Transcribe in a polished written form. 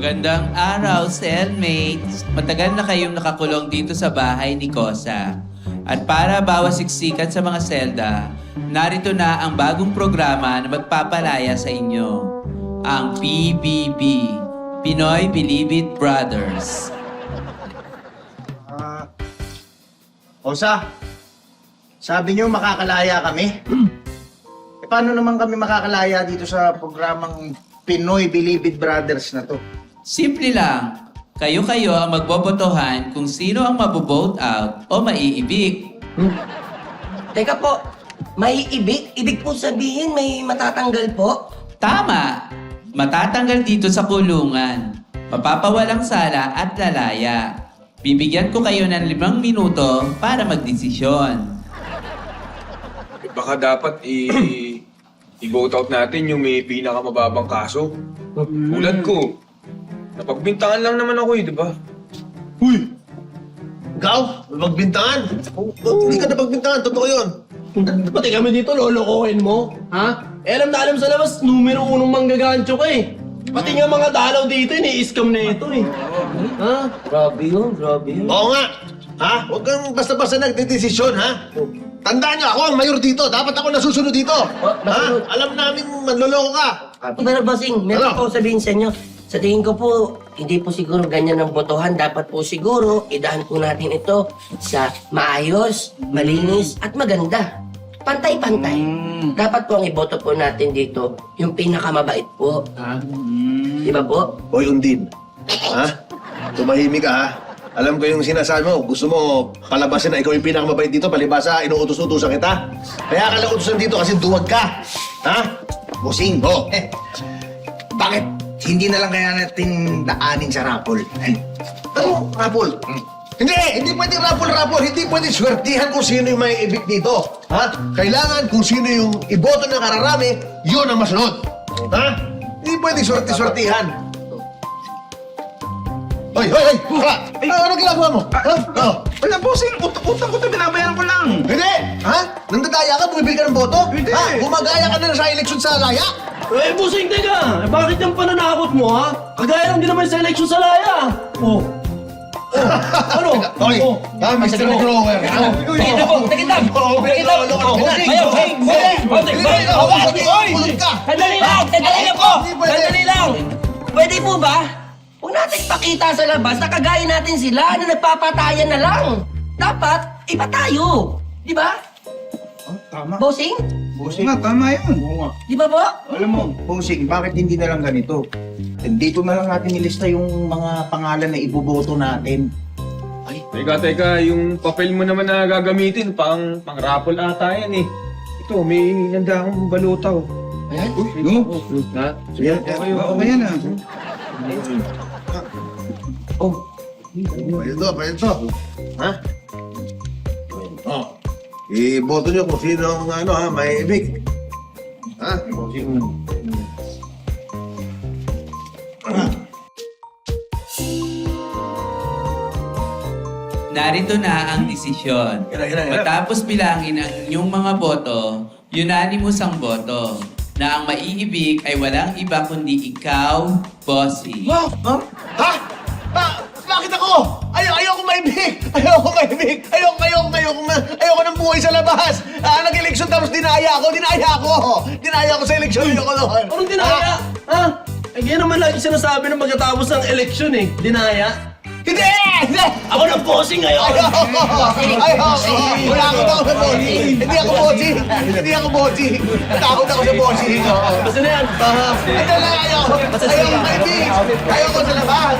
Magandang araw, cellmates! Matagal na kayong nakakulong dito sa bahay ni Kosa. At para bawas siksikan sa mga selda, narito na ang bagong programa na magpapalaya sa inyo. Ang PBB, Pinoy Believe It Brothers. Kosa, sabi niyo makakalaya kami? Paano naman kami makakalaya dito sa programang Pinoy Believe It Brothers na to? Simple lang. Kayo-kayo ang magbobotohan kung sino ang mabovote out o maiibig. Teka po, may ibig? Ibig po sabihin may matatanggal po? Tama! Matatanggal dito sa kulungan. Mapapawalang sala at lalaya. Bibigyan ko kayo ng 5 minuto para magdesisyon. Baka dapat i-vote out natin yung may pinakamababang kaso. Tulad ko. Napagbintangan lang naman ako di ba? Huy! Ikaw? Magbintangan? Hindi ka napagbintangan, totoo yun. Pati kami dito, lolokohin mo. Ha? Alam na alam sa labas, numero 1 manggagancho ka eh. Pati nga mga dalaw dito, ini-scam na ito eh. Ha? Grabe yun. Oo nga. Ha? Huwag kang basta-basta nagdedesisyon, ha? Tandaan niyo, ako ang mayor dito. Dapat ako nasusunod dito. Ha? Alam namin manloloko ka. Pero bossing, meron Ano? po sabihin sa inyo. Sa tingin ko po, hindi po siguro ganyan ang botohan. Dapat po siguro, idahan po natin ito sa maayos, malinis, at maganda. Pantay-pantay. Dapat po ang iboto po natin dito, yung pinakamabait po. Di ba po? Hoy, Undin. Ha? Tumahimik ka, ha? Alam ko yung sinasabi mo. Gusto mo palabasin na ikaw yung pinakamabait dito. Palibasa, inuutos-utusan kita. Kaya ka lang utusan dito kasi duwag ka. Ha? Busing, Oh. bakit hindi na lang kaya natin daanin sa Rapol? Ano? Rapol? Hindi pwedeng rapol-rapol. Hindi pwedeng swertihan kung sino yung may ibig dito. Ha? Kailangan kung sino yung iboto ng kararami, yun ang masunod. Ha? Hindi pwedeng swerti-swertihan. Hoy! Anong ginagawa mo? Ha? Oh. Wala, bossing. Utang ko ito, binabayaran ko lang. Hindi! Ha? Nandadaya ka? Bumibili ka ng boto? Hindi. Ha? Gumagaya ka na sa eleksyon sa laya? Eh, busing, teka! Bakit yung pananakot mo, ha? Kagaya lang din naman sa eleksyon sa laya. Oh. Ano? Okay. Oh. Ha? Mr. Grower. Sandali lang! Pwede po ba? Huwag natin pakita sa labas na kagaya natin sila na nagpapatayan na lang. Dapat, iba tayo. Di ba? Tama. Bossing? Busing. Tama yun. Di ba po? Alam mo, Busing, bakit hindi na lang ganito? Dito na lang natin ilista yung mga pangalan na iboboto natin. Teka, yung papel mo naman na gagamitin, pang-raffle ata yan eh. Ito, may nanda akong balota oh. Ayan. No? Ha? Yan. Okay yan ah. Oh, Pwede to. Ha? Oh. Iboto nyo kung sino ang may ibig. Ha? Narito na ang desisyon. Matapos bilangin ang inyong mga boto, unanimous ang boto na ang maiibig ay walang iba kundi ikaw, Bossy. Ha? Bakit ako? Ayoko maibig! Ayoko ng buhay sa labas! Nag-eleksyon tapos dinaya ako sa eleksyon, ayoko noon! Anong dinaya? Ha? Eh, yan naman lagi sinasabi ng magkatapos ng eleksyon eh. Dinaya? Hindi! Ako ng bossing ngayon! Ayoko! Wala ako takot sa bossing! Hindi ako bossing! Takot ako sa bossing! Basta na yan. Ayoko maibig! Ayoko sa labas!